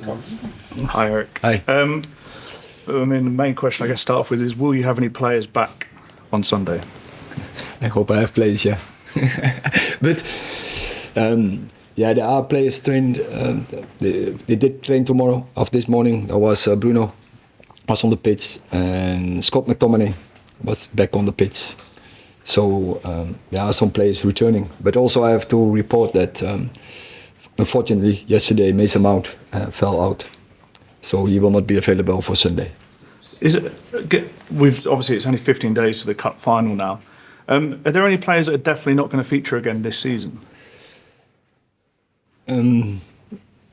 Hi, Erik. Hi. The main question I guess to start off with is, will you have any players back on Sunday? I hope I have players, yeah. But there are players trained. They did train tomorrow. Of this morning, there was Bruno was on the pitch, and Mctominay was back on the pitch. So there are some players returning. But also I have to report that unfortunately yesterday Mason Mount fell out. So he will not be available for Sunday. Obviously it's only 15 days to the cup final now. Are there any players that are definitely not going to feature again this season?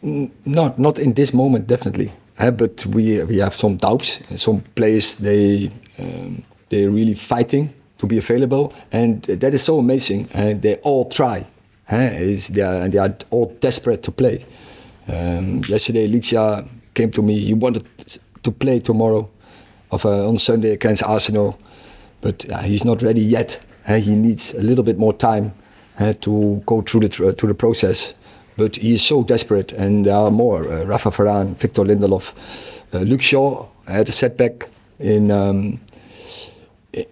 Not in this moment, definitely. But we have some doubts. Some players they're really fighting to be available, and that is so amazing. And they all try. They are all desperate to play. Yesterday, Licia came to me. He wanted to play tomorrow, on Sunday against Arsenal, but he's not ready yet. He needs a little bit more time to go through the process. But he is so desperate, and there are more. Rafa Varane, Victor Lindelof, Luke Shaw had a setback in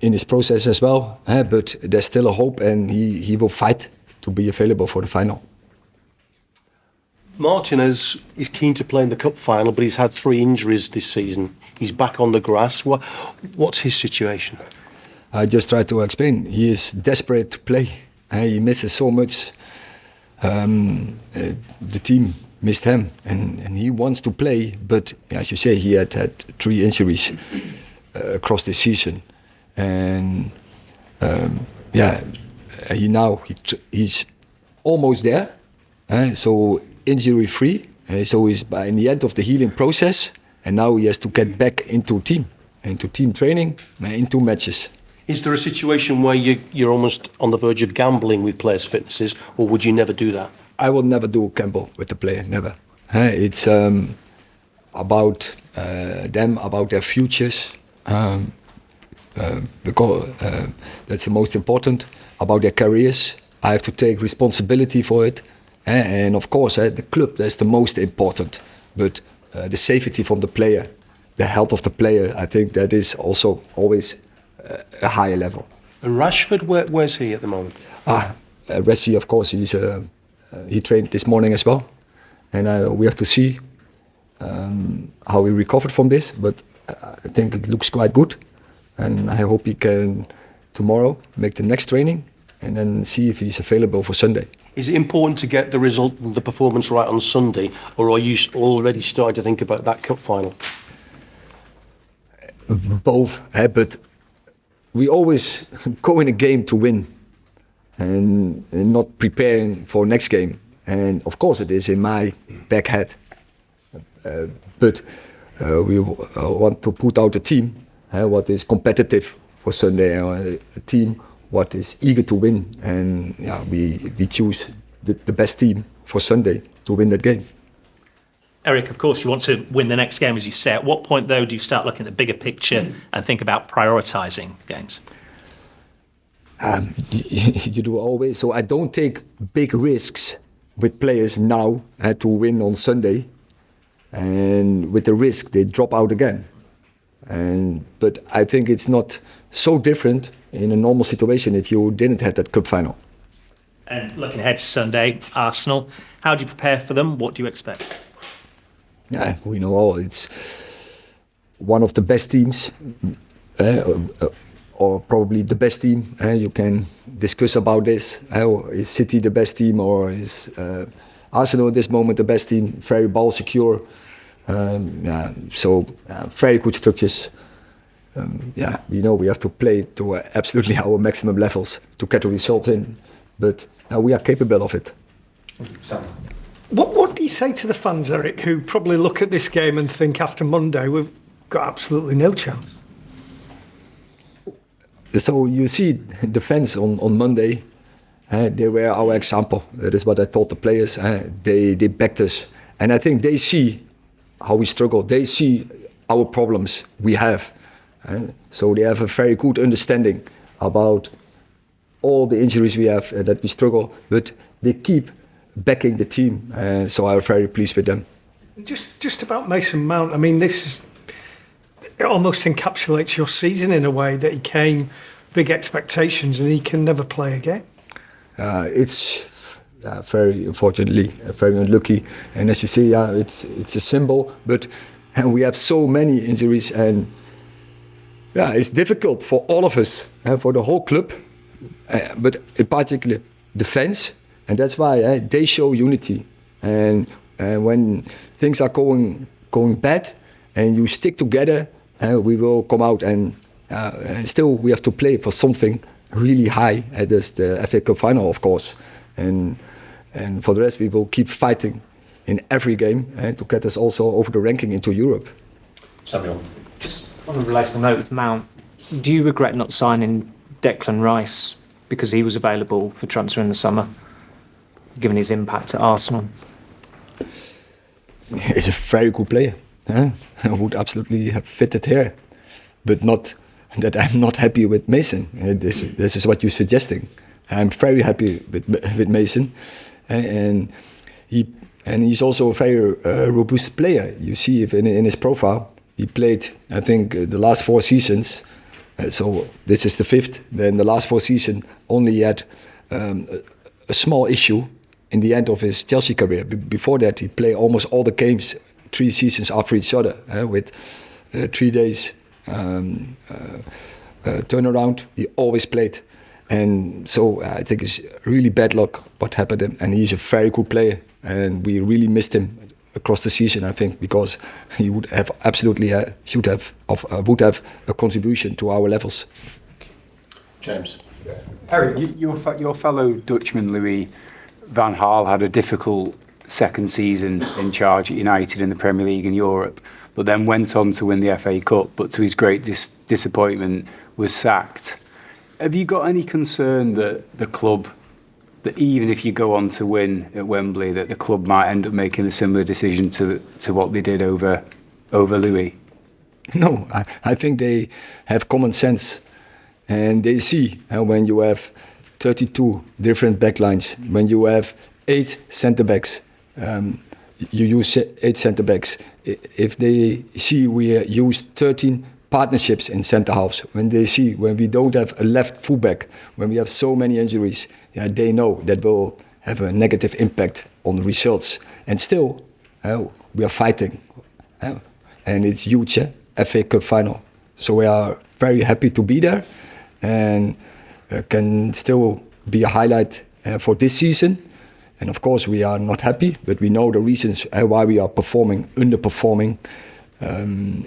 his process as well. But there's still a hope, and he will fight to be available for the final. Martinez is keen to play in the cup final, but he's had 3 injuries this season. He's back on the grass. What's his situation? I just tried to explain. He is desperate to play. He misses so much. The team missed him, and he wants to play. But as you say, he had 3 injuries across the season, and he's almost there. So injury free. So he's in the end of the healing process, and now he has to get back into team training, into matches. Is there a situation where you're almost on the verge of gambling with players' fitnesses, or would you never do that? I will never do a gamble with the player, never. It's about them, about their futures, because that's the most important, about their careers. I have to take responsibility for it. And of course, the club, that's the most important. But the safety from the player, the health of the player, I think that is also always a higher level. And Rashford, where's he at the moment? Rashford, of course, he trained this morning as well. And we have to see how he recovered from this. But I think it looks quite good. And I hope he can tomorrow make the next training and then see if he's available for Sunday. Is it important to get the result, the performance right on Sunday, or are you already starting to think about that cup final? Both, but we always go in a game to win and not preparing for next game. And of course it is in my back head. But we want to put out a team what is competitive for Sunday, a team what is eager to win, and we choose the best team for Sunday to win that game. Erik, of course, you want to win the next game, as you say. At what point, though, do you start looking at the bigger picture and think about prioritising games? You do always. So I don't take big risks with players now to win on Sunday, and with the risk they drop out again. But I think it's not so different in a normal situation if you didn't have that cup final. And looking ahead to Sunday, Arsenal, how do you prepare for them? What do you expect? Yeah, we know all. It's one of the best teams, or probably the best team. You can discuss about this. Is City the best team, or is Arsenal at this moment the best team? Very ball secure. Very good structures. We know we have to play to absolutely our maximum levels to get a result in, but we are capable of it. Sam. What do you say to the fans, Erik, who probably look at this game and think after Monday we've got absolutely no chance? So you see the fans on Monday, they were our example. That is what I told the players. They backed us, and I think they see how we struggle. They see our problems we have. So they have a very good understanding about all the injuries we have, that we struggle, but they keep backing the team. So I'm very pleased with them. Just about Mason Mount. I mean, it almost encapsulates your season in a way that he came, big expectations, and he can never play again. It's very unfortunately very unlucky, and as you say, it's a symbol. But we have so many injuries, and it's difficult for all of us, for the whole club, but in particular the fans, and that's why they show unity. And when things are going bad, and you stick together, we will come out, and still we have to play for something really high. That's the FA Cup final, of course, and for the rest we will keep fighting in every game to get us also over the ranking into Europe. Samuel. Just on a relatable note with Mount, do you regret not signing Declan Rice because he was available for transfer in the summer, given his impact at Arsenal? He's a very good player. I would absolutely have fitted here, but not that I'm not happy with Mason. This is what you're suggesting. I'm very happy with Mason, and he's also a very robust player. You see if in his profile. He played, I think, the last 4 seasons. So this is the 5th. Then the last 4 seasons only had a small issue in the end of his Chelsea career. Before that, he played almost all the games 3 seasons after each other, with 3 days turnaround. He always played. And so I think it's really bad luck what happened to him. And he's a very good player. And we really missed him across the season, I think, because he would have absolutely would have a contribution to our levels. James. Erik, your fellow Dutchman Louis Van Gaal had a difficult second season in charge at United in the Premier League in Europe, but then went on to win the FA Cup, but to his great disappointment was sacked. Have you got any concern that the club, that even if you go on to win at Wembley, that the club might end up making a similar decision to what they did over Louis? No, I think they have common sense, and they see when you have 32 different backlines, when you have 8 centre backs, you use 8 centre backs. If they see we use 13 partnerships in centre halves, when they see when we don't have a left fullback, when we have so many injuries, they know that will have a negative impact on the results. And still, we are fighting, and it's huge, FA Cup final. So we are very happy to be there, and can still be a highlight for this season. And of course, we are not happy, but we know the reasons why we are underperforming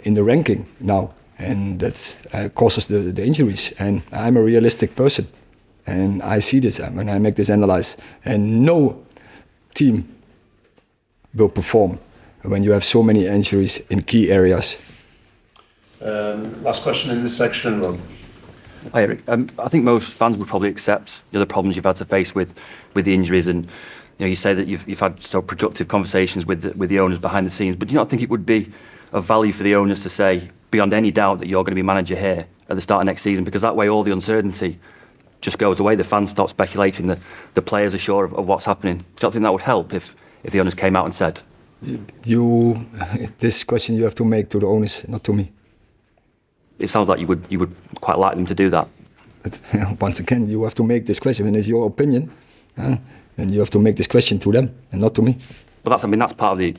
in the ranking now, and that causes the injuries. And I'm a realistic person. And I see this when I make this analysis. And no team will perform when you have so many injuries in key areas. Last question in this section, Ron. Hi, Erik. I think most fans would probably accept the problems you've had to face with the injuries, and you say that you've had so productive conversations with the owners behind the scenes. But do you not think it would be of value for the owners to say, beyond any doubt, that you're going to be manager here at the start of next season? Because that way, all the uncertainty just goes away. The fans stop speculating. The players are sure of what's happening. Do you not think that would help if the owners came out and said? This question you have to make to the owners, not to me. It sounds like you would quite like them to do that. But once again, you have to make this question, and it's your opinion, and you have to make this question to them and not to me. But that's part of the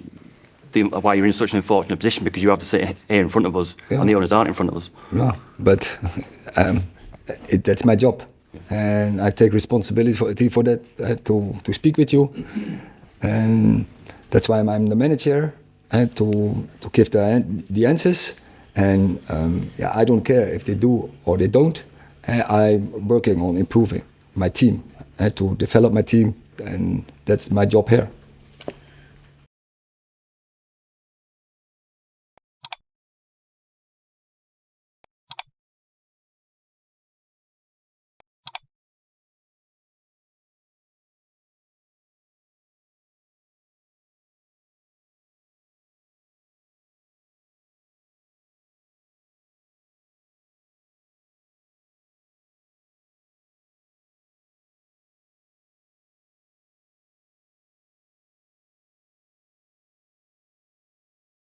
why you're in such an unfortunate position, because you have to sit here in front of us, and the owners aren't in front of us. Yeah, but that's my job, and I take responsibility for that, to speak with you, and that's why I'm the manager, and to give the answers. And I don't care if they do or they don't. I'm working on improving my team and to develop my team, and that's my job here.